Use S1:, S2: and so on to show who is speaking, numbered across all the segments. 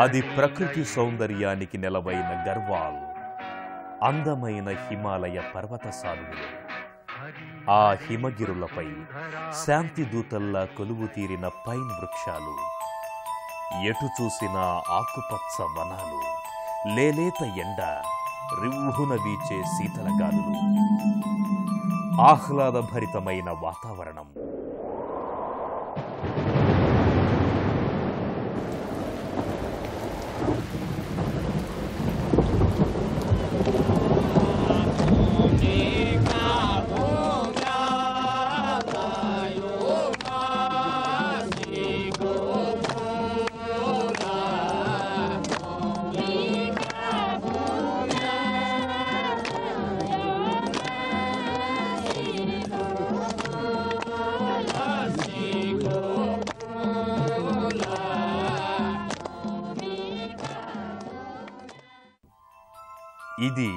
S1: అది ప్రకృతి సౌందర్యానికి నెలవైన గర్వాల్, అందమైన హిమాలయ పర్వత సానువులు. ఆ హిమగిరులపై శాంతి దూతల్లా కొలువు తీరిన పైన్ వృక్షాలు, ఎటు చూసినా ఆకుపచ్చ వనాలు, లేలేత ఎండ, రివ్వున వీచే శీతల గాలులు, ఆహ్లాదభరితమైన వాతావరణం. ఇది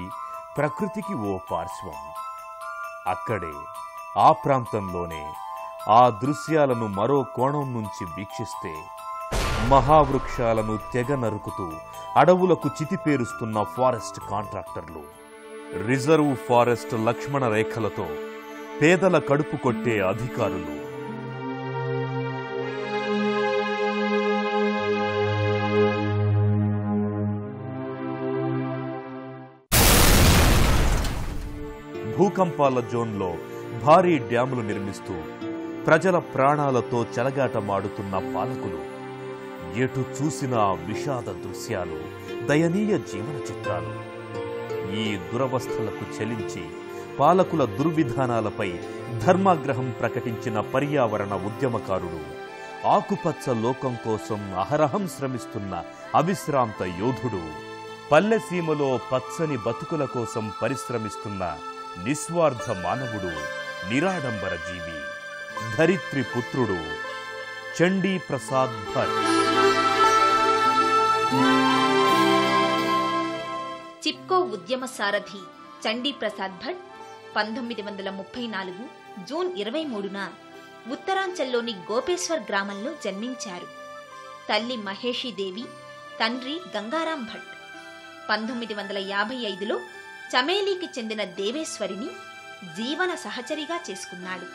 S1: ప్రకృతికి ఓ పార్శ్వం. అక్కడే, ఆ ప్రాంతంలోనే ఆ దృశ్యాలను మరో కోణం నుంచి వీక్షిస్తే మహావృక్షాలను తెగ నరుకుతూ అడవులకు చితిపేరుస్తున్న ఫారెస్ట్ కాంట్రాక్టర్లు, రిజర్వ్ ఫారెస్ట్ లక్ష్మణ రేఖలతో పేదల కడుపు కొట్టే అధికారులు, భూకంపాల జోన్లో భారీ డ్యాములు నిర్మిస్తూ ప్రజల ప్రాణాలతో చెలగాటమాడుతున్న పాలకులు, ఎటు చూసినా విషాద దృశ్యాలు, దయనీయ జీవన చిత్రాలు. ఈ దురవస్థలకు చెలించి పాలకుల దుర్విధానాలపై ధర్మాగ్రహం ప్రకటించిన పర్యావరణ ఉద్యమకారుడు, ఆకుపచ్చ లోకం కోసం అహరహం శ్రమిస్తున్న అవిశ్రాంత యోధుడు, పల్లెసీమలో పచ్చని బతుకుల కోసం పరిశ్రమిస్తున్న నిస్వార్థ మానవుడు, నిరాడంబర జీవి, ధరిత్రి పుత్రుడు చండీ ప్రసాద్ భట్.
S2: చిప్కో ఉద్యమ సారథి చండీ ప్రసాద్ భట్ 1934 జూన్ 23న ఉత్తరాంచల్లోని గోపేశ్వర్ గ్రామంలో జన్మించారు. తల్లి మహేషీదేవి, తండ్రి గంగారాం భట్. 1955లో చమేలీకి చెందిన దేవేశ్వరిని జీవన సహచరిగా చేసుకున్నాడు.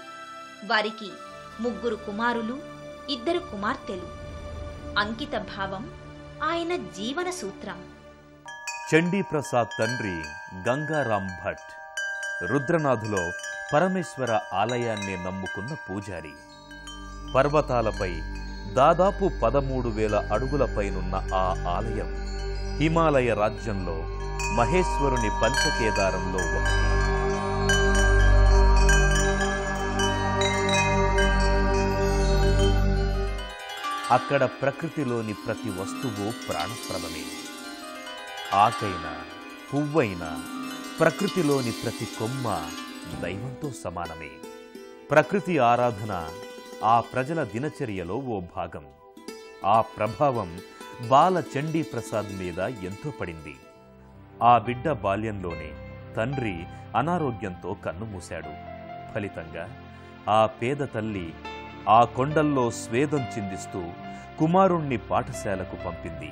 S2: వారికి 3 కుమారులు, 2 కుమార్తెలు. అంకిత భావం ఆయన జీవన సూత్రం.
S1: చండీ ప్రసాద్ తండ్రి గంగారాం భట్ రుద్రనాథులో పరమేశ్వర ఆలయాన్ని నమ్ముకున్న పూజారి. పర్వతాలపై దాదాపు 13,000 అడుగులపైనున్న ఆ ఆలయం హిమాలయ రాజ్యంలో మహేశ్వరుని పంచకేదారంలో ఒకటి. అక్కడ ప్రకృతిలోని ప్రతి వస్తువు ప్రాణప్రదమే. ఆకైనా, పువ్వైనా, ప్రకృతిలోని ప్రతి కొమ్మ దైవంతో సమానమే. ప్రకృతి ఆరాధన ఆ ప్రజల దినచర్యలో ఓ భాగం. ఆ ప్రభావం బాల చండీ ప్రసాద్ మీద ఎంతో పడింది. ఆ బిడ్డ బాల్యంలోనే తండ్రి అనారోగ్యంతో కన్నుమూశాడు. ఫలితంగా ఆ పేద తల్లి ఆ కొండల్లో స్వేదం చిందిస్తూ కుమారుణ్ణి పాఠశాలకు పంపింది.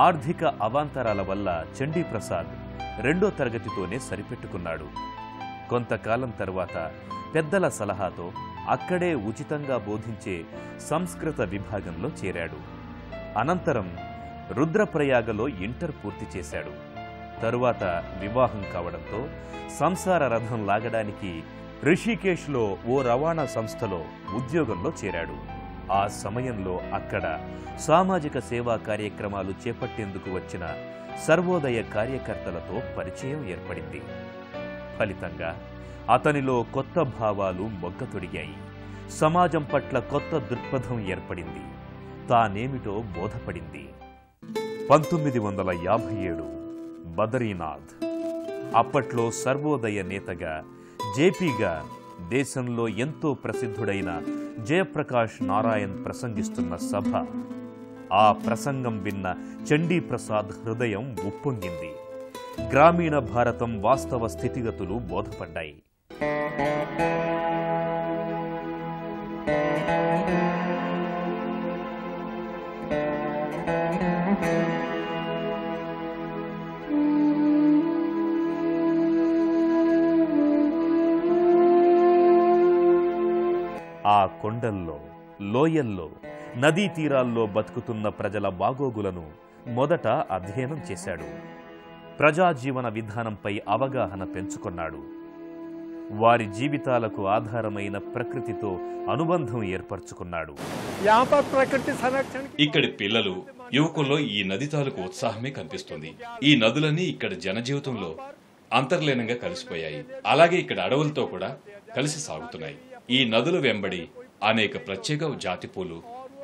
S1: ఆర్థిక అవాంతరాల వల్ల చండీ ప్రసాద్ 2వ తరగతితోనే సరిపెట్టుకున్నాడు. కొంతకాలం తరువాత పెద్దల సలహాతో అక్కడే ఉచితంగా బోధించే సంస్కృత విభాగంలో చేరాడు. అనంతరం రుద్రప్రయాగలో ఇంటర్ పూర్తి చేశాడు. తరువాత వివాహం కావడంతో సంసార రథం లాగడానికి రిషికేశ్లో ఓ రవాణా సంస్థలో ఉద్యోగంలో చేరాడు. ఆ సమయంలో అక్కడ సామాజిక సేవా కార్యక్రమాలు చేపట్టేందుకు వచ్చిన సర్వోదయ కార్యకర్తలతో పరిచయం ఏర్పడింది. ఫలితంగా అతనిలో కొత్త భావాలు మొగ్గతొడిగాయి. సమాజం పట్ల కొత్త దృక్పథం ఏర్పడింది. తానేమిటో బోధపడింది. 1957 బదరీనాథ్. అప్పట్లో సర్వోదయ నేతగా, జేపీగా దేశంలో ఎంతో ప్రసిద్ధుడైన జయప్రకాష్ నారాయణ్ ప్రసంగిస్తున్న సభ. ఆ ప్రసంగం విన్న చండీ ప్రసాద్ హృదయం ఉప్పొంగింది. గ్రామీణ భారతం వాస్తవ స్థితిగతులు బోధపడ్డాయి. ఆ కొండల్లో, లోయల్లో, నదీ తీరాల్లో బతుకుతున్న ప్రజల బాగోగులను మొదట అధ్యయనం చేశాడు. ప్రజాజీవన విధానంపై అవగాహన పెంచుకున్నాడు. వారి జీవితాలకు ఆధారమైన ప్రకృతితో అనుబంధం ఏర్పరచుకున్నాడు.
S3: ఇక్కడి పిల్లలు, యువకుల్లో ఈ నది తాలూకు ఉత్సాహమే కనిపిస్తుంది. ఈ నదులన్నీ ఇక్కడ జనజీవితంలో అంతర్లీనంగా కలిసిపోయాయి. అలాగే ఇక్కడ అడవులతో కూడా కలిసి సాగుతున్నాయి. ఈ నదుల వెంబడి అనేక ప్రత్యేక జాతి పూలు,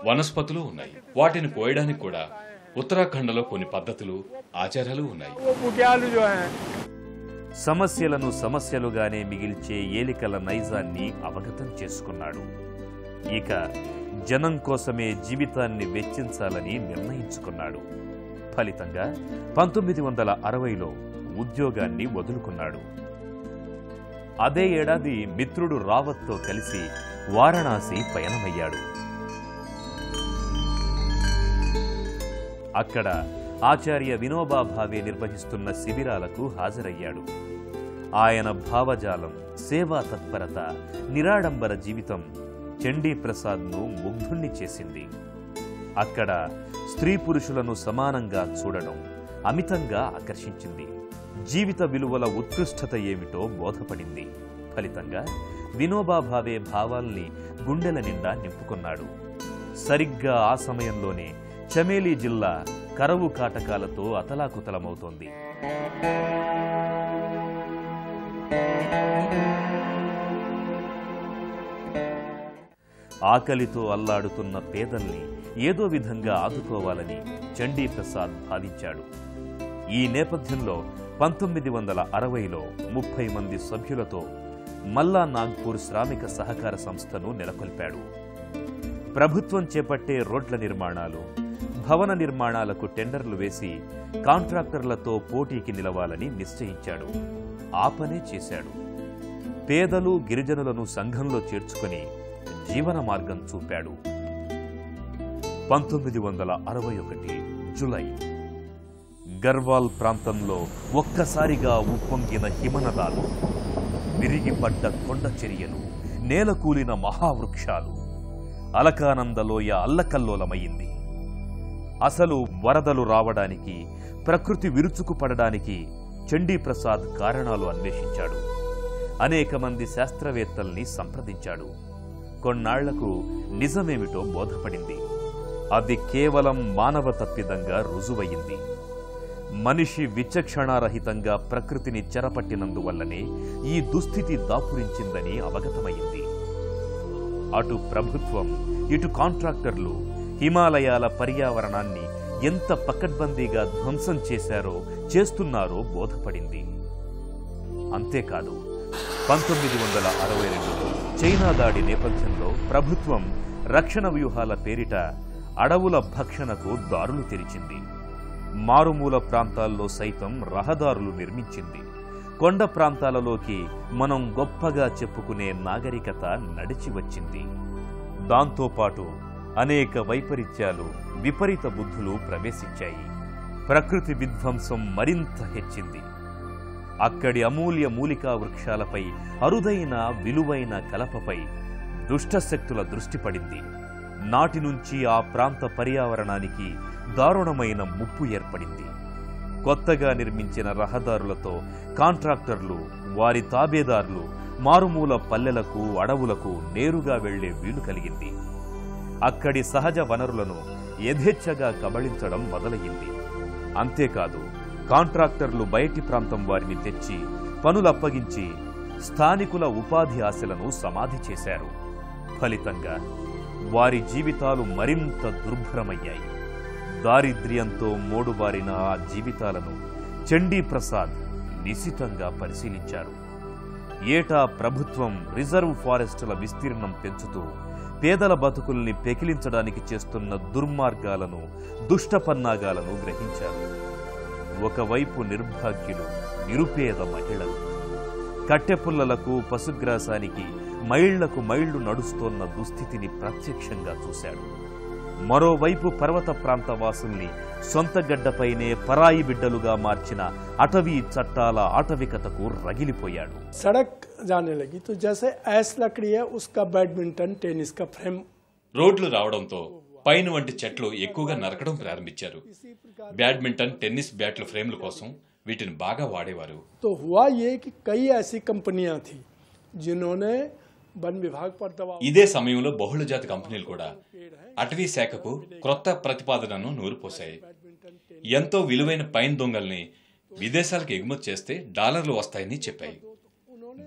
S3: వనస్పతులు ఉన్నాయి. వాటిని కోయడానికి కూడా ఉత్తరాఖండ్లో కొన్ని పద్ధతులు, ఆచారాలు ఉన్నాయి.
S1: సమస్యలను సమస్యలుగానే మిగిల్చే ఏలికల నైజాన్ని అవగతం చేసుకున్నాడు. ఇక జనం కోసమే జీవితాన్ని వెచ్చించాలని నిర్ణయించుకున్నాడు. ఫలితంగా 1960లో ఉద్యోగాన్ని వదులుకున్నాడు. అదే ఏడాది మిత్రుడు రావత్తో కలిసి వారణాసి పయనమయ్యాడు. అక్కడ ఆచార్య వినోబా భావే నిర్వహిస్తున్న శిబిరాలకు హాజరయ్యాడు. ఆయన భావజాలం, సేవా తత్పరత, నిరాడంబర జీవితం చండీ ప్రసాద్ను ముగ్ధుణ్ణి చేసింది. అక్కడ స్త్రీ పురుషులను సమానంగా చూడడం అమితంగా ఆకర్షించింది. జీవిత విలువల ఉత్కృష్టత ఏమిటో బోధపడింది. ఫలితంగా వినోబా భావే భావాల్ని గుండెల నిండా నింపుకున్నాడు. సరిగ్గా ఆ సమయంలోనే చమేలీ జిల్లా కరవు కాటకాలతో అతలాకుతలమవుతోంది. ఆకలితో అల్లాడుతున్న పేదల్ని ఏదో విధంగా ఆదుకోవాలని చండీ ప్రసాద్ భావించాడు. ఈ నేపథ్యంలో 1960లో 30 మంది సభ్యులతో మల్లా నాగ్పూర్ శ్రామిక సహకార సంస్థను నెలకొల్పాడు. ప్రభుత్వం చేపట్టే రోడ్ల నిర్మాణాలు, భవన నిర్మాణాలకు టెండర్లు వేసి కాంట్రాక్టర్లతో పోటీకి నిలవాలని నిశ్చయించాడు. ఆ పనే చేశాడు. పేదలు, గిరిజనులను సంఘంలో చేర్చుకుని జీవన మార్గం చూపాడు. 1961 జులై గర్వాల్ ప్రాంతంలో ఒక్కసారిగా ఉప్పొంగిన హిమనదాలు, విరిగిపడ్డ కొండ చర్యలు, నేలకూలిన మహావృక్షాలు, అలకానందలోయ అల్లకల్లోలమయ్యింది. అసలు వరదలు రావడానికి, ప్రకృతి విరుచుకుపడడానికి చండీ ప్రసాద్ కారణాలు అన్వేషించాడు. అనేక మంది శాస్త్రవేత్తల్ని సంప్రదించాడు. కొన్నాళ్లకు నిజమేమిటో బోధపడింది. అది కేవలం మానవ తప్పిదంగా రుజువయ్యింది. మనిషి విచక్షణారహితంగా ప్రకృతిని చెరపట్టినందువల్లనే ఈ దుస్థితి దాపురించిందని అవగతమైంది. అటు ప్రభుత్వం, ఇటు కాంట్రాక్టర్లు హిమాలయాల పర్యావరణాన్ని ఎంత పకడ్బందీగా ధ్వంసం చేస్తున్నారో బోధపడింది. అంతేకాదు, 1962లో చైనా దాడి నేపథ్యంలో ప్రభుత్వం రక్షణ వ్యూహాల పేరిట అడవుల భక్షణకు దారులు తెరిచింది. మారుమూల ప్రాంతాల్లో సైతం రహదారులు నిర్మించింది. కొండ ప్రాంతాలలోకి మనం గొప్పగా చెప్పుకునే నాగరికత నడిచి వచ్చింది. దాంతోపాటు అనేక వైపరీత్యాలు, విపరీత బుద్ధులు ప్రవేశించాయి. ప్రకృతి విధ్వంసం మరింత హెచ్చింది. అక్కడి అమూల్య మూలికా వృక్షాలపై, అరుదైన విలువైన కలపపై దుష్టశక్తుల దృష్టి పడింది. నాటి నుంచి ఆ ప్రాంత పర్యావరణానికి దారుణమైన ముప్పు ఏర్పడింది. కొత్తగా నిర్మించిన రహదారులతో కాంట్రాక్టర్లు, వారి తాబేదారులు మారుమూల పల్లెలకు, అడవులకు నేరుగా వెళ్లే వీలు కలిగింది. అక్కడి సహజ వనరులను యథేచ్ఛగా కబళించడం మొదలయ్యింది. అంతేకాదు, కాంట్రాక్టర్లు బయటి ప్రాంతం వారిని తెచ్చి పనులప్పగించి స్థానికుల ఉపాధి ఆశలను సమాధి చేశారు. ఫలితంగా వారి జీవితాలు మరింత దుర్భరమయ్యాయి. దారిద్ర్యంతో మోడుబారిన ఆ జీవితాలను చండీ ప్రసాద్ నిశితంగా పరిశీలించారు. ఏటా ప్రభుత్వం రిజర్వ్ ఫారెస్టుల విస్తీర్ణం పెంచుతూ పేదల బతుకుల్ని పెకిలించడానికి చేస్తున్న దుర్మార్గాలను, దుష్టపన్నాగాలను గ్రహించారు. ఒకవైపు నిర్భాగ్యులు, నిరుపేద మహిళలు, కట్టెపుల్లలకు, పశుగ్రాసానికి మైళ్లకు మైళ్లు నడుస్తోన్న దుస్థితిని ప్రత్యక్షంగా చూశాడు. మరోవైపు పర్వత ప్రాంత వాసుల్ని సొంత గడ్డపైనే పరాయి బిడ్డలుగా మార్చిన అటవీ చట్టాల ఆటవికతకు రగిలిపోయాడు.
S4: సడక్ జానే లగి తో జైసే ఐస్ లకడీ హై ఉస్కా బ్యాడ్మింటన్ టెన్నిస్ కా ఫ్రేమ్.
S3: రోడ్లు రావడంతో పైన్ వంటి చెట్లు ఎక్కువగా నరకడం ప్రారంభించారు. బ్యాడ్మింటన్ టెన్నిస్ బ్యాట్ల ఫ్రేమ్ల కోసం వీటిని బాగా వాడేవారు.
S4: तो हुआ ये कि कई ऐसी कंपनियां थी जिन्होंने वन विभाग पर दबाव.
S3: ఇదే సమయంలో బహుళజాతి కంపెనీలు కూడా అటవీ శాఖకు క్రొత్త ప్రతిపాదనను నూరిపోశాయి. ఎంతో విలువైన పైన్ దొంగల్ని విదేశాలకు ఎగుమతి చేస్తే డాలర్లు వస్తాయని చెప్పాయి.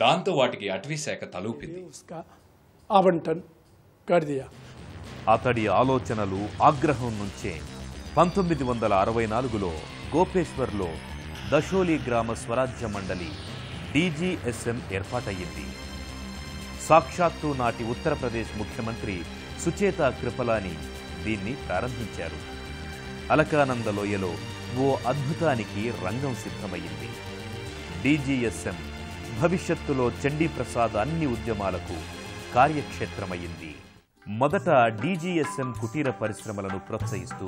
S3: దాంతో వాటికి అటవీ శాఖ తలూపింది.
S4: आवंटन कर दिया.
S1: అతడి ఆలోచనలు ఆగ్రహం నుంచే 1964లో గోపేశ్వర్లో దశోలి గ్రామ స్వరాజ్య మండలి DGSM ఏర్పాటయ్యింది. సాక్షాత్తు నాటి ఉత్తరప్రదేశ్ ముఖ్యమంత్రి సుచేతా కృపలాని దీన్ని ప్రారంభించారు. అలకానంద లోయలో ఓ అద్భుతానికి రంగం సిద్ధమయ్యింది. DGSM భవిష్యత్తులో చండీప్రసాద్ అన్ని ఉద్యమాలకు కార్యక్షేత్రమయ్యింది. మొదట DGSM కుటీర పరిశ్రమలను ప్రోత్సహిస్తూ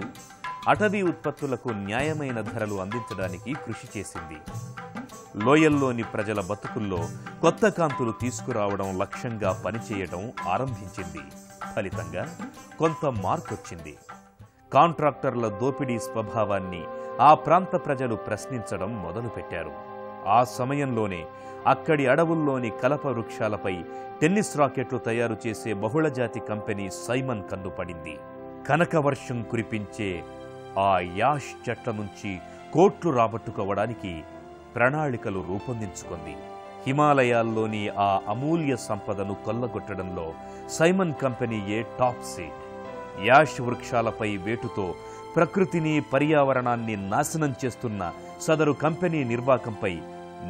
S1: అటవీ ఉత్పత్తులకు న్యాయమైన ధరలు అందించడానికి కృషి చేసింది. లోయల్లోని ప్రజల బతుకుల్లో కొత్త కాంతులు తీసుకురావడం లక్ష్యంగా పనిచేయడం ఆరంభించింది. ఫలితంగా కొంత మార్పొచ్చింది. కాంట్రాక్టర్ల దోపిడీ స్వభావాన్ని ఆ ప్రాంత ప్రజలు ప్రశ్నించడం మొదలుపెట్టారు. ఆ సమయంలోనే అక్కడి అడవుల్లోని కలప వృక్షాలపై టెన్నిస్ రాకెట్లు తయారు చేసే బహుళజాతి కంపెనీ సైమన్ కన్నుపడింది. కనకవర్షం కురిపించే ఆ యాష్ చెట్ల నుంచి కోట్లు రాబట్టుకోవడానికి ప్రణాళికలు రూపొందించుకుంది. హిమాలయాల్లోని ఆ అమూల్య సంపదను కొల్లగొట్టడంలో సైమన్ కంపెనీయే టాప్ సీడ్. యాష్ వృక్షాలపై వేటుతో ప్రకృతిని పర్యావరణాన్ని నాశనం చేస్తున్న సదరు కంపెనీ నిర్వాకంపై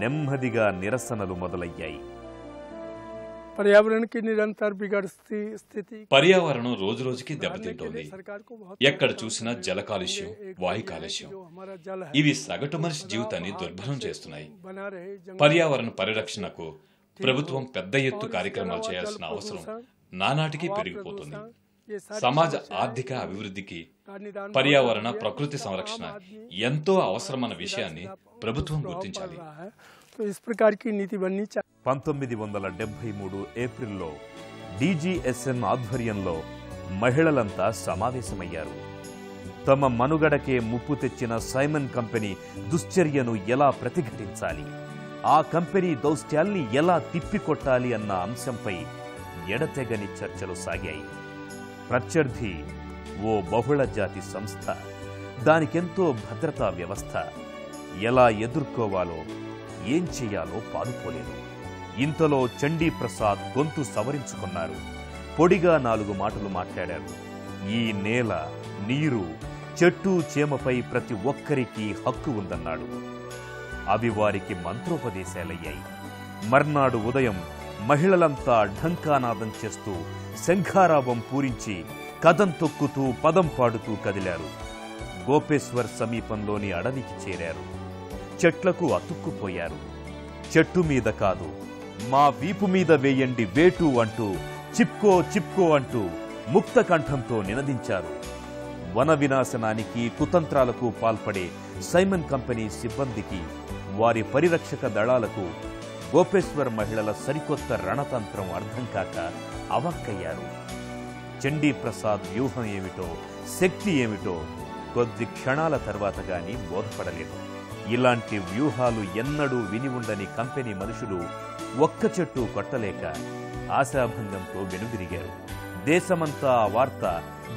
S1: నెమ్మదిగా నిరసనలు మొదలయ్యాయి.
S4: पर्यावरण की निरंतर बिगड़ती स्थिति.
S3: పర్యావరణం రోజురోజుకి దెబ్బతింటోంది. ఎక్కడ చూసినా జల కాలుష్యం, వాయు కాలుష్యం ఇవి సగటు మనిషి జీవితాన్ని దుర్భరం చేస్తున్నాయి. పర్యావరణ పరిరక్షణకు ప్రభుత్వం పెద్ద ఎత్తు కార్యక్రమాలు చేయాల్సిన అవసరం నానాటికి పెరిగిపోతుంది. సమాజ ఆర్థిక అభివృద్ధికి పర్యావరణ ప్రకృతి సంరక్షణ ఎంతో అవసరమైన విషయాన్ని ప్రభుత్వం గుర్తించాలి.
S1: 1973 ఏప్రిల్లో DGSM ఆధ్వర్యంలో మహిళలంతా సమావేశమయ్యారు. తమ మనుగడకే ముప్పు తెచ్చిన సైమన్ కంపెనీ దుశ్చర్యను ఎలా ప్రతిఘటించాలి, ఆ కంపెనీ దౌత్యాల్ని ఎలా తిప్పికొట్టాలి అన్న అంశంపై ఎడతెగని చర్చలు సాగాయి. ప్రత్యర్థి ఓ బహుళ జాతి సంస్థ, దానికెంతో భద్రతా వ్యవస్థ. ఎలా ఎదుర్కోవాలో ఏం చెయ్యాలో పాలుపోలేదు. ఇంతలో చండీప్రసాద్ గొంతు సవరించుకున్నారు. పొడిగా 4 మాటలు మాట్లాడారు. ఈ నేల, నీరు, చెట్టు చేమపై ప్రతి ఒక్కరికి హక్కు ఉందన్నాడు. అవి వారికి మంత్రోపదేశాలయ్యాయి. మర్నాడు ఉదయం మహిళలంతా ఢంకానాదం చేస్తూ శంఖారావం పూరించి కదం తొక్కుతూ పదం పాడుతూ కదిలారు. గోపేశ్వర్ సమీపంలోని అడవికి చేరారు. చెట్లకు అతుక్కుపోయారు. చెట్టు మీద కాదు, మా వీపు మీద వేయండి వేటు అంటూ చిప్కో చిప్కో అంటూ ముక్త కంఠంతో నినదించారు. వన వినాశనానికి కుతంత్రాలకు పాల్పడే సైమన్ కంపెనీ సిబ్బందికి, వారి పరిరక్షక దళాలకు గోపేశ్వర్ మహిళల సరికొత్త రణతంత్రం అర్థం కాక అవాక్కయ్యారు. చండీప్రసాద్ వ్యూహం ఏమిటో, శక్తి ఏమిటో కొద్ది క్షణాల తర్వాత గాని బోధపడలేదు. ఇలాంటి వ్యూహాలు ఎన్నడూ విని ఉండని కంపెనీ మనుషులు ఒక్క చెట్టు కొట్టలేక ఆశాభంగంతో వెనుదిరిగారు. దేశమంతా ఆ వార్త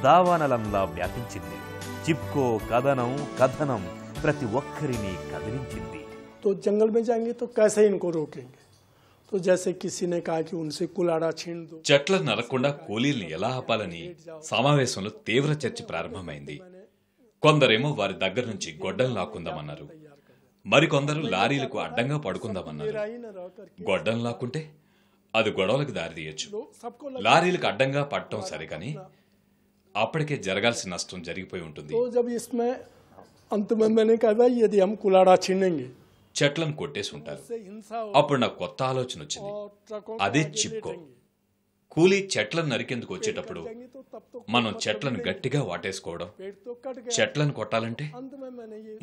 S1: దావానలంలా వ్యాపించింది. చిప్కో కథనం కథనం ప్రతి ఒక్కరిని కదిలించింది.
S4: तो जंगल में जाएंगे तो कैसे इनको रोकेंगे? तो जैसे किसी ने कहा कि उनसे कुलाड़ा छीन दो.
S3: చెట్లను నరకకుండా కూలీల్ని ఎలా ఆపాలని సమావేశంలో తీవ్ర చర్చ ప్రారంభమైంది. కొందరేమో వారి దగ్గర నుంచి గొడ్డలు లాక్కుందామన్నారు. మరికొందరు లారీలకు అడ్డంగా పడుకుందామన్నారు. గొడ్డలు లాక్కుంటే అది గొడవలకు దారితీయచ్చు. లారీలకు అడ్డంగా పడటం సరిగాని అప్పటికే జరగాల్సిన నష్టం జరిగిపోయి ఉంటుంది.
S4: तो जब इसमें अंत में मैंने कहा यदि हम कुलाड़ा छीनेंगे,
S3: చెట్లను కొట్టేసి ఉంటారు. అప్పుడు నాకు కొత్త ఆలోచన వచ్చింది. అదే చిప్కో. కూలీ చెట్లను నరికేందుకు వచ్చేటప్పుడు మనం చెట్లను గట్టిగా వాటేసుకోవడం, చెట్లను కొట్టాలంటే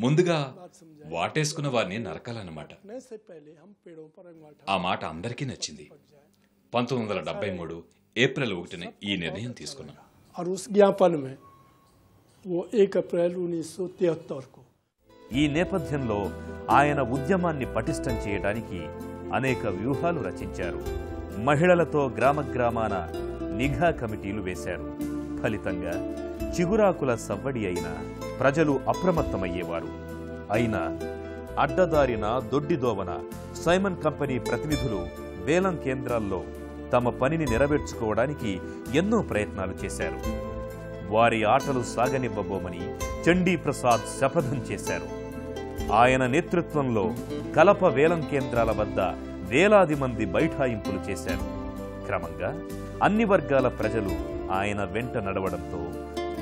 S3: ముందుగా వాటేసుకున్న వారిని నరకాలన్నమాట. ఆ మాట అందరికీ నచ్చింది. 1973 ఏప్రిల్ 1న ఈ నిర్ణయం తీసుకున్నాం.
S1: ఈ నేపథ్యంలో ఆయన ఉద్యమాన్ని పటిష్టం చేయడానికి అనేక వ్యూహాలు రచించారు. మహిళలతో గ్రామాన నిఘా కమిటీలు వేశారు. ఫలితంగా చిగురాకుల సవ్వడి అయిన ప్రజలు అప్రమత్తమయ్యేవారు. అయినా అడ్డదారిన దొడ్డిదోవన సైమన్ కంపెనీ ప్రతినిధులు వేలం కేంద్రాల్లో తమ పనిని నెరవేర్చుకోవడానికి ఎన్నో ప్రయత్నాలు చేశారు. వారి ఆటలు సాగనివ్వబోమని చండీప్రసాద్ శపథం చేశారు. ఆయన నేతృత్వంలో కలప వేలం కేంద్రాల వద్ద వేలాది మంది బైఠాయింపులు చేశారు. క్రమంగా అన్ని వర్గాల ప్రజలు ఆయన వెంట నడవడంతో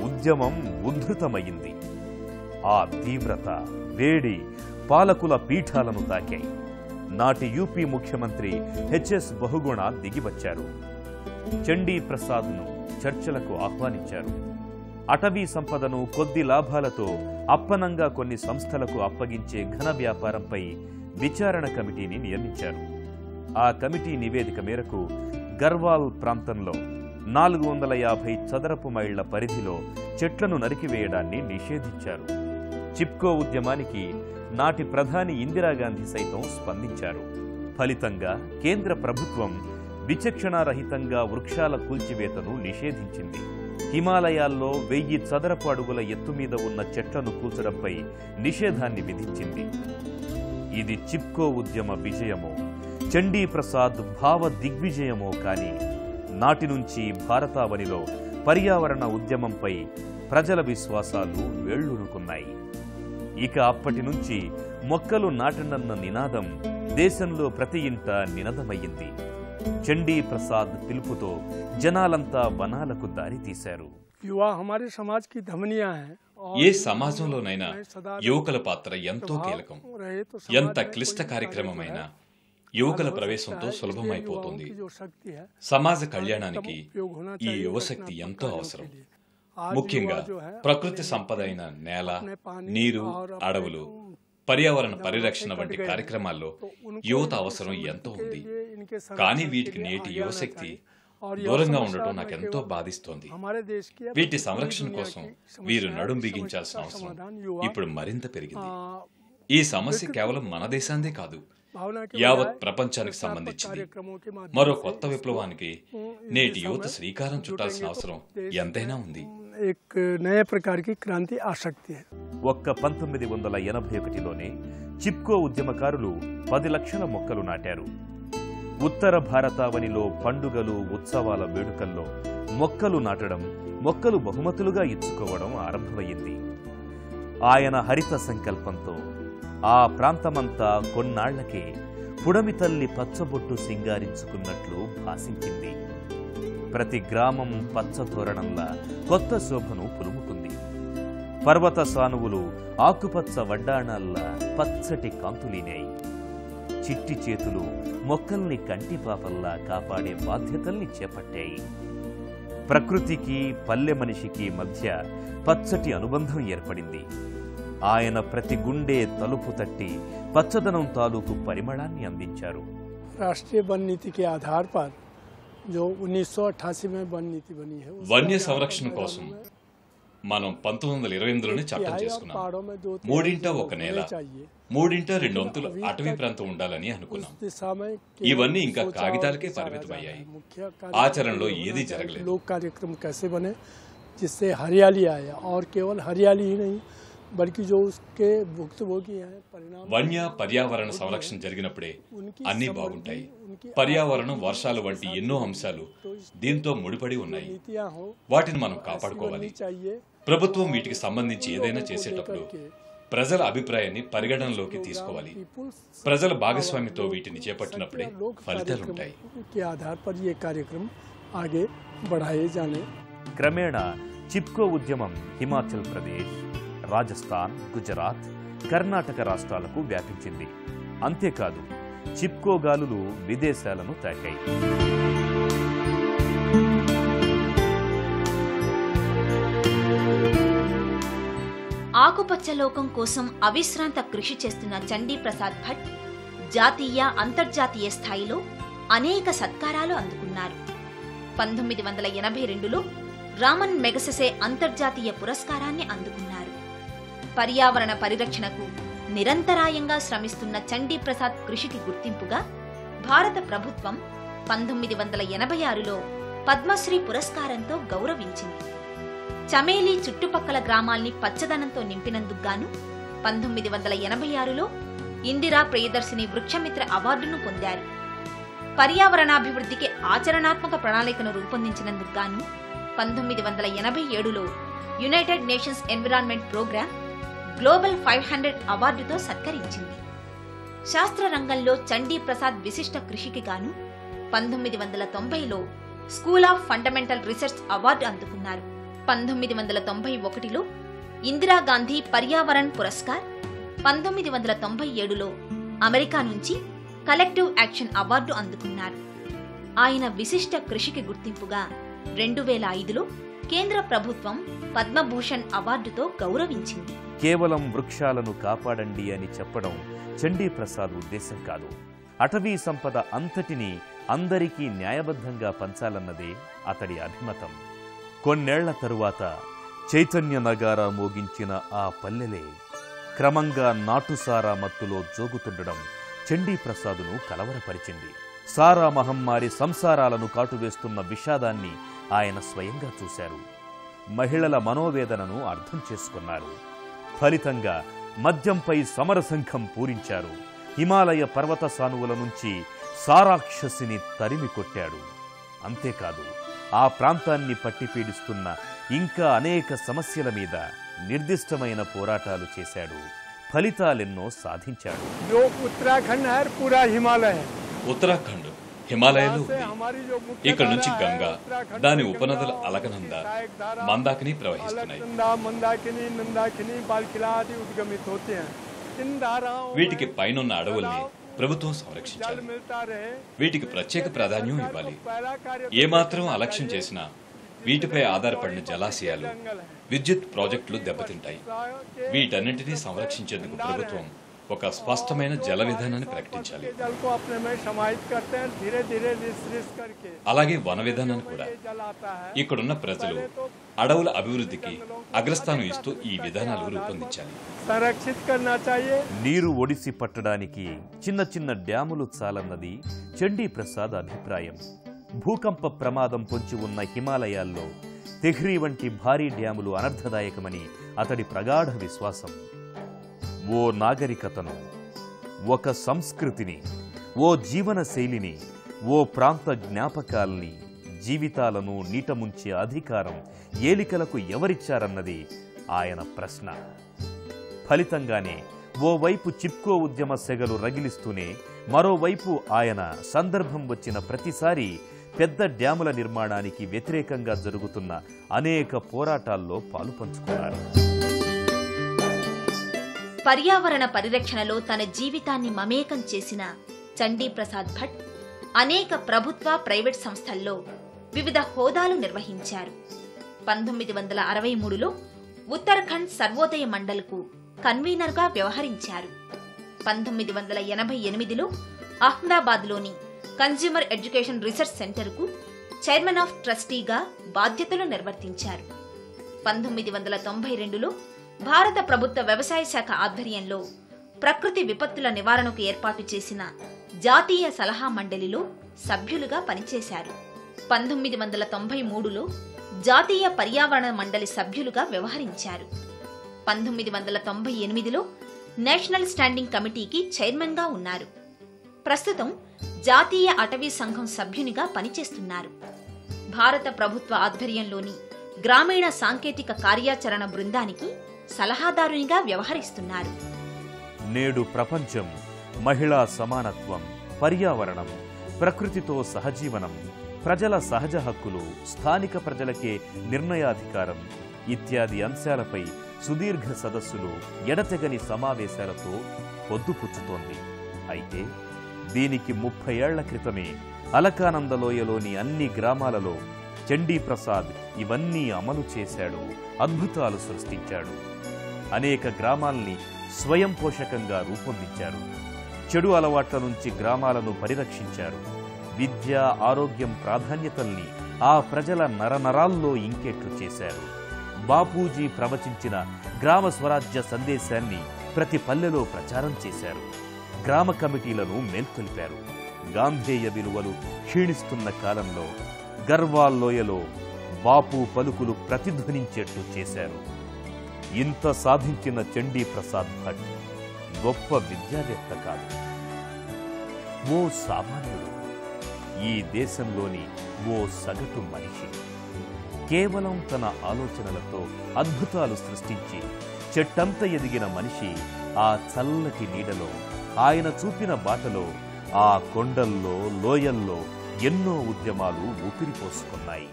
S1: ఉద్యమం ఉద్ధృతమయ్యింది. ఆ తీవ్రత, వేడి పాలకుల పీఠాలను తాకాయి. నాటి యూపీ ముఖ్యమంత్రి హెచ్ఎస్ బహుగుణ దిగివచ్చారు. చండీప్రసాద్ను చర్చలకు ఆహ్వానించారు. అటవీ సంపదను కొద్ది లాభాలతో అప్పనంగా కొన్ని సంస్థలకు అప్పగించే ఘన వ్యాపారంపై విచారణ కమిటీని నియమించారు. ఆ కమిటీ నివేదిక మేరకు గర్వాల్ ప్రాంతంలో 450 చదరపు మైళ్ల పరిధిలో చెట్లను నరికివేయడాన్ని నిషేధించారు. చిప్కో ఉద్యమానికి నాటి ప్రధాని ఇందిరాగాంధీ సైతం స్పందించారు. ఫలితంగా కేంద్ర ప్రభుత్వం విచక్షణారహితంగా వృక్షాల కూల్చివేతను నిషేధించింది. హిమాలయాల్లో 1000 చదరపు అడుగుల ఎత్తు మీద ఉన్న చెట్లను కూల్చడంపై నిషేధాన్ని విధించింది. ఇది చిప్కో ఉద్యమ విజయమో, చండీప్రసాద్ భావ దిగ్విజయమో కాని నాటి నుంచి భారతావనిలో పర్యావరణ ఉద్యమంపై ప్రజల విశ్వాసాలు వేళ్లూరుకున్నాయి. ఇక అప్పటి నుంచి మొక్కలు నాటనన్న నినాదం దేశంలో ప్రతి ఇంట నినదమయ్యింది. చండీప్రసాద్ పిలుపుతో జనాలంతా వనాలకు దారి తీశారు.
S3: ఏ సమాజంలోనైనా యువకుల పాత్ర ఎంతో కీలకం. ఎంత క్లిష్ట కార్యక్రమమైనా యువకుల ప్రవేశంతో సులభమైపోతుంది. సమాజ కళ్యాణానికి ఈ యువశక్తి ఎంతో అవసరం. ముఖ్యంగా ప్రకృతి సంపద అయిన నేల, నీరు, అడవులు, పర్యావరణ పరిరక్షణ వంటి కార్యక్రమాల్లో యువత అవసరం ఎంతో ఉంది. కానీ వీటికి నేటి యువశక్తి దూరంగా ఉండటం నాకెంతో బాధిస్తోంది. వీటి సంరక్షణ కోసం వీరు నడుం బిగించాల్సిన అవసరం ఇప్పుడు మరింత పెరిగింది. ఈ సమస్య కేవలం మన దేశాందే కాదు, యావత్ ప్రపంచానికి సంబంధించింది. మరో కొత్త విప్లవానికి నేటి యువత శ్రీకారం చుట్టాల్సిన అవసరం ఎంతైనా ఉంది.
S1: ఒక్క 1981లోనే చిప్కో ఉద్యమకారులు 10 లక్షల మొక్కలు నాటారు. ఉత్తర భారతావనిలో పండుగలు, ఉత్సవాల వేడుకల్లో మొక్కలు నాటడం, మొక్కలు బహుమతులుగా ఇచ్చుకోవడం ఆరంభమయ్యింది. ఆయన హరిత సంకల్పంతో ఆ ప్రాంతమంతా కొన్నాళ్లకే పుడమి తల్లి పచ్చబొట్టు సింగారించుకున్నట్లు భాసించింది. ప్రతి గ్రామం పచ్చతోరణంలా కొత్త శోభను పులుముకుంది. పర్వత సానువులు ఆకుపచ్చ వడ్డాణాల్లా పచ్చటి కాంతులీనాయి. చిట్టి చేతులు మొక్కల్ని కంటిపాపల్లా కాపాడే బాధ్యతల్ని చేపట్టాయి. ప్రకృతికి, పల్లె మనిషికి మధ్య పచ్చటి అనుబంధం ఏర్పడింది. ఆయన ప్రతి గుండె తలుపు తట్టి పచ్చదనం తాలూకు పరిమళాన్ని అందించారు.
S4: రాష్ట్రీయ వన్ నీతికి ఆధార్ పర్ जो 1988 में वन नीति बनी है,
S3: వన్య సంరక్షణ కోసం మనం 1928లోనే చట్టం చేసుకున్నాం. 3 ఒక నేల, 3 2 వంతులు అటవీ ప్రాంతం ఉండాలని అనుకున్నాం. ఇవన్నీ ఇంకా కాగితాలకే పరిమితమయ్యాయి. ఆచరణలో ఏదీ జరగలేదు.
S4: लोक कार्यक्रम कैसे बने जिससे हरियाली आया और केवल हरियाली ही नहीं बल्कि जो उसके भुक्तभोगी हैं परिणाम.
S3: వన్య పర్యావరణ సంరక్షణ జరిగినప్పుడే అన్నీ బాగుంటాయి. పర్యావరణం, వర్షాలు వంటి ఎన్నో అంశాలు దీంతో ముడిపడి ఉన్నాయి. వాటిని మనం కాపాడుకోవాలి. ప్రభుత్వం వీటికి సంబంధించి ఏదైనా చేసేటప్పుడు ప్రజల అభిప్రాయాన్ని పరిగణనలోకి తీసుకోవాలి. ప్రజల భాగస్వామ్యంతో వీటిని చేపట్టినప్పుడే ఫలితాలుంటాయి.
S1: క్రమేణా చిప్కో ఉద్యమం హిమాచల్ ప్రదేశ్, రాజస్థాన్, గుజరాత్, కర్ణాటక రాష్ట్రాలకు వ్యాపించింది. అంతేకాదు చిప్కో గాలులు విదేశాలను తాకాయి.
S2: ఆకుపచ్చ లోకం కోసం అవిశ్రాంత కృషి చేస్తున్న చండీ ప్రసాద్ భట్ జాతీయ అంతర్జాతీయ స్థాయిలో అనేక సత్కారాలు అందుకున్నారు. 1982లో రామన్ మెగసెసే అంతర్జాతీయ పురస్కారాన్ని అందుకున్నారు. పర్యావరణ పరిరక్షణకు నిరంతరాయంగా శ్రమిస్తున్న చండీ ప్రసాద్ కృషికి గుర్తింపుగా భారత ప్రభుత్వం 1986లో పద్మశ్రీ పురస్కారంతో గౌరవించింది. చమేలి చుట్టుపక్కల గ్రామాల్ని పచ్చదనంతో నింపినందుకు గాను 1986లో ఇందిరా ప్రియదర్శిని వృక్షమిత్ర అవార్డును పొందారు. పర్యావరణాభివృద్ధికి ఆచరణాత్మక ప్రణాళికను రూపొందించినందుకు గాను 1987లో United Nations Environment Programme Global 500 అవార్డుతో సత్కరించింది. శాస్త్ర రంగంలో చండీ ప్రసాద్ విశిష్ట కృషికి గాను 1990లో school of fundamental research award అందుకున్నారు. 1991లో ఇందిరాగాంధీ పర్యావరణ్ పురస్కార్, 1997లో అమెరికా నుంచి కలెక్టివ్ యాక్షన్ అవార్డు అందుకున్నారు. ఆయన విశిష్ట కృషికి గుర్తింపుగా 2005లో కేంద్ర ప్రభుత్వం పద్మభూషణ్ అవార్డుతో గౌరవించింది.
S1: కేవలం వృక్షాలను కాపాడండి అని చెప్పడం చండీ ప్రసాద్ ఉద్దేశం కాదు. అటవీ సంపద అంతటినీ అందరికీ న్యాయబద్ధంగా పంచాలన్నదే అతడి అభిమతం. కొన్నేళ్ల తరువాత చైతన్య నగారా మోగించిన ఆ పల్లెలే క్రమంగా నాటుసారా మత్తులో జోగుతుండడం చండీ ప్రసాదును కలవరపరిచింది. సారా మహమ్మారి సంసారాలను కాటువేస్తున్న విషాదాన్ని ఆయన స్వయంగా చూశారు. మహిళల మనోవేదనను అర్థం చేసుకున్నారు. ఫలితంగా మద్యంపై సమరశంఖం పూరించారు. హిమాలయ పర్వత సానువుల నుంచి సారాక్షసిని తరిమి కొట్టాడు. అంతేకాదు, ఆ ప్రాంతాన్ని పట్టిపీడిస్తున్న ఇంకా అనేక సమస్యల మీద నిర్దిష్టమైన పోరాటాలు చేశాడు. ఫలితాలెన్నో సాధించాడు.
S3: ఉత్తరాఖండ్ హిమాలయాలు ఇక్కడ నుంచి గంగా, దాని ఉపనదుల అలకనంద, మందాకిని ప్రవహిస్తున్నాయి. వీటికి పైనున్న అడవుల్ని ప్రభుత్వం సంరక్షించాలి. వీటికి ప్రత్యేక ప్రాధాన్యం ఇవ్వాలి. ఏమాత్రం అలక్ష్యం చేసినా వీటిపై ఆధారపడిన జలాశయాలు, విద్యుత్ ప్రాజెక్టులు దెబ్బతింటాయి. వీటన్నింటినీ సంరక్షించేందుకు ప్రభుత్వం ఒక స్పష్టమైన జల విధానాన్ని ప్రకటించాలి. అలాగే వన విధానాన్ని కూడా. ఇక్కడున్న ప్రజలు అడవుల అభివృద్ధికి అగ్రస్థానం ఇస్తూ ఈ విధానాలు రూపొందించాలి.
S1: నీరు ఒడిసి పట్టడానికి చిన్న చిన్న డ్యాములు చాలన్నది చండీ ప్రసాద్ అభిప్రాయం. భూకంప ప్రమాదం పొంచి ఉన్న హిమాలయాల్లో తెహ్రీ వంటి భారీ డ్యాములు అనర్థదాయకమని అతడి ప్రగాఢ విశ్వాసం. ఓ నాగరికతను, ఒక సంస్కృతిని, ఓ జీవన శైలిని, ఓ ప్రాంత జ్ఞాపకాల్ని, జీవితాలను నీట ముంచే అధికారం ఏలికలకు ఎవరిచ్చారన్నది ఆయన ప్రశ్న. ఫలితంగానే ఓవైపు చిప్కో ఉద్యమ సెగలు రగిలిస్తూనే మరోవైపు ఆయన సందర్భం వచ్చిన ప్రతిసారి పెద్ద డ్యాముల నిర్మాణానికి వ్యతిరేకంగా జరుగుతున్న అనేక పోరాటాల్లో పాలుపంచుకున్నారు.
S2: పర్యావరణ పరిరక్షణలో తన జీవితాన్ని మమేకం చేసిన చండీ ప్రసాద్ భట్ అనేక ప్రభుత్వ, ప్రైవేట్ సంస్థల్లో వివిధ హోదాలు నిర్వహించారు. 1963లో ఉత్తరాఖండ్ సర్వోదయ మండల్కు కన్వీనర్గా వ్యవహరించారు. 1988లో అహ్మదాబాద్లోని కన్స్యూమర్ ఎడ్యుకేషన్ రీసెర్చ్ సెంటర్కు చైర్మన్ ఆఫ్ ట్రస్టీగా బాధ్యతలు నిర్వర్తించారు. 1992లో భారత ప్రభుత్వ వ్యవసాయ శాఖ ఆధ్వర్యంలో ప్రకృతి విపత్తుల నివారణకు ఏర్పాటు చేసిన జాతీయ సలహా మండలిలో సభ్యులుగా పనిచేశారు. 1993లో జాతీయ పర్యావరణ మండలి సభ్యులుగా వ్యవహరించారు. 1998లో నేషనల్ స్టాండింగ్ కమిటీకి చైర్మన్గా ఉన్నారు. ప్రస్తుతం జాతీయ అటవీ సంఘం సభ్యునిగా పనిచేస్తున్నారు. భారత ప్రభుత్వ ఆధ్వర్యంలోని గ్రామీణ సాంకేతిక కార్యాచరణ బృందానికి సలహాదారునిగా వ్యవహరిస్తున్నారు.
S1: నేడు ప్రపంచం మహిళా సమానత్వం, పర్యావరణం, ప్రకృతితో సహజీవనం, ప్రజల సహజ హక్కులు, స్థానిక ప్రజలకే నిర్ణయాధికారం ఇత్యాది అంశాలపై సుదీర్ఘ సదస్సులు, ఎడతెగని సమావేశాలతో పొద్దుపుచ్చుతోంది. అయితే దీనికి 30 ఏళ్ల క్రితమే అలకానందలోయలోని అన్ని గ్రామాలలో చండీ ప్రసాద్ ఇవన్నీ అమలు చేశాడు, అద్భుతాలు సృష్టించాడు. అనేక గ్రామాల్ని స్వయం పోషకంగా రూపొందించారు. చెడు అలవాట్ల నుంచి గ్రామాలను పరిరక్షించారు. విద్య, ఆరోగ్యం ప్రాధాన్యతల్ని ఆ ప్రజల నరనరాల్లో ఇంకేట్లు చేశారు. బాపూజీ ప్రవచించిన గ్రామ స్వరాజ్య సందేశాన్ని ప్రతి పల్లెలో ప్రచారం చేశారు. గ్రామ కమిటీలను మేల్కొల్పారు. గాంధేయ విలువలు క్షీణిస్తున్న కాలంలో గర్వాల్ లోయలో బాపు పలుకులు ప్రతిధ్వనించేట్లు చేశారు. ఇంత సాధించిన చండీ ప్రసాద్ భట్ గొప్ప విద్యావేత్త కాదు, ఓ సామాన్యుడు, ఈ దేశంలోని ఓ సగటు మనిషి. కేవలం తన ఆలోచనలతో అద్భుతాలు సృష్టించి చెట్టంత ఎదిగిన మనిషి ఆ చల్లటి నీడలో, ఆయన చూపిన బాటలో, ఆ కొండల్లో, లోయల్లో ఎన్నో ఉద్యమాలు ఊపిరిపోసుకున్నాయి.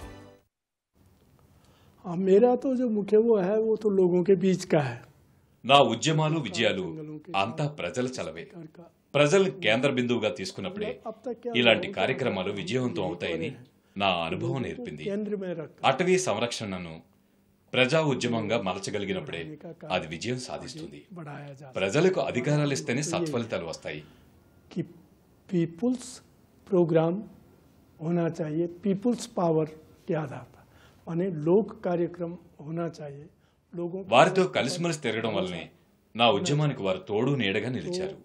S4: मेरा तो जो मुख्य वो है वो तो लोगों के बीच का है.
S3: నా ఉద్యమాలు విజయాలు అంతా ప్రజల చలవే. ప్రజల్ని కేంద్ర బిందువుగా తీసుకున్నప్పుడే ఇలాంటి కార్యక్రమాలు విజయవంతం అవుతాయని నా అనుభవం నేర్పింది. అటవీ సంరక్షణను ప్రజా ఉద్యమంగా మలచగలిగినప్పుడే అది విజయం సాధిస్తుంది. ప్రజలకు అధికారాలు ఇస్తేనే సత్ఫలితాలు వస్తాయి.
S4: पीपुल्स प्रोग्राम होना चाहिए, पीपुल्स पावर के आधार पर, माने लोक कार्यक्रम होना चाहिए. लोगों
S3: వారితో కలిసిమెలిసి తిరగడం వల్లనే నా ఉద్యమానికి వారు తోడు నీడగా నిలిచారు.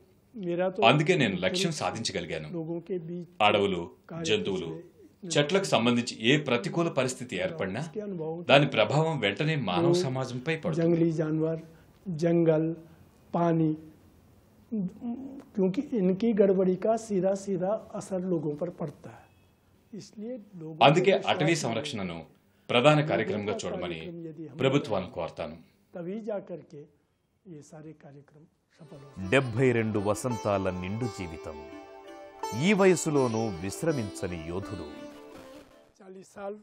S3: అందుకే నేను లక్ష్యం సాధించగలిగాను. అడవులు, జంతువులు, చెట్లకు సంబంధించి ఏ ప్రతికూల పరిస్థితి ఏర్పడినా దాని ప్రభావం వెంటనే మానవ సమాజంపై పడుతుంది.
S4: जंगली जानवर, जंगल, पानी, क्योंकि इनकी गड़बड़ी का सीधा सीधा असर लोगों पर पड़ता है. इसलिए
S3: అందుకే అటవీ సంరక్షణను ప్రధాన కార్యక్రమంగా చూడమని ప్రభుత్వాన్ని కోరతాను.
S4: तभी जाकर के ये सारे कार्यक्रम सफल हो.
S1: 72 వసంతాల నిండు జీవితం, ఈ వయసులోనూ విశ్రమించని యోధుడు.
S4: 40 साल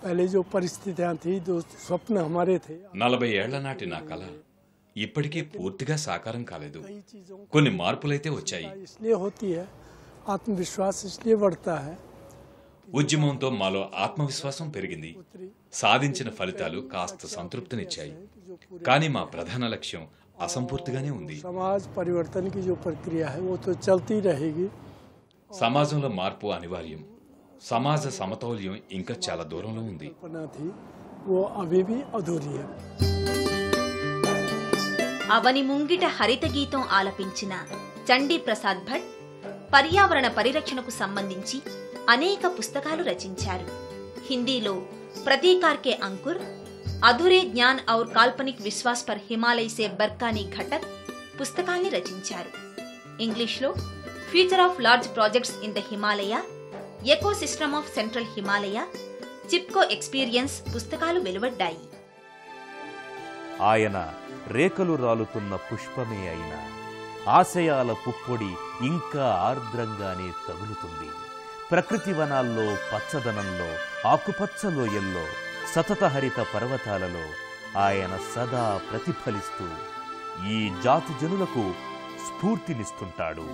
S4: पहले जो परिस्थितियां थी, जो स्वप्न हमारे थे,
S3: 40 ఏళ్ల నాటి నా కల ఇప్పటికీ పూర్తిగా సాకారం కాలేదు. కొన్ని మార్పులైతే వచ్చాయి.
S4: इसलिए होती है, आत्मविश्वास इसलिए बढ़ता है.
S3: ఉద్యమంతో మాలో ఆత్మవిశ్వాసం పెరిగింది. సాధించిన ఫలితాలు కాస్త సంతృప్తినిచ్చాయి. కానీ మా ప్రధాన లక్ష్యం అసంపూర్తిగానే ఉంది.
S4: समाज परिवर्तन की जो प्रक्रिया है वो तो चलती रहेगी.
S3: సమాజంలో మార్పు అనివార్యం. సమాజ సమతౌల్యం ఇంకా చాలా దూరంలో ఉంది.
S4: थी वो अभी भी अधूरी है.
S2: అవని ముంగిట హరిత గీతం ఆలపించిన చండీ ప్రసాద్ భట్ పర్యావరణ పరిరక్షణకు సంబంధించి అనేక పుస్తకాలు రచించారు. హిందీలో ప్రతీకార్ కే అంకుర్, అధూరే జ్ఞాన్ ఔర్ కాల్పనిక్ విశ్వాస్ పర్ హిమాలయ సే బర్కానీ ఘటక్ పుస్తకాల్ని రచించారు. ఇంగ్లీష్లో future of large projects in the Himalaya, eco system of central Himalaya, Chipko experience పుస్తకాలు వెలువడ్డాయి.
S1: ఆయన రేఖలు రాలుతున్న పుష్పమే అయినా ఆశయాల పుప్పొడి ఇంకా ఆర్ద్రంగానే తగులుతుంది. ప్రకృతి వనాల్లో, పచ్చదనంలో, ఆకుపచ్చ లోయల్లో, సతత హరిత పర్వతాలలో ఆయన సదా ప్రతిఫలిస్తూ ఈ జాతి జనులకు స్ఫూర్తినిస్తుంటాడు.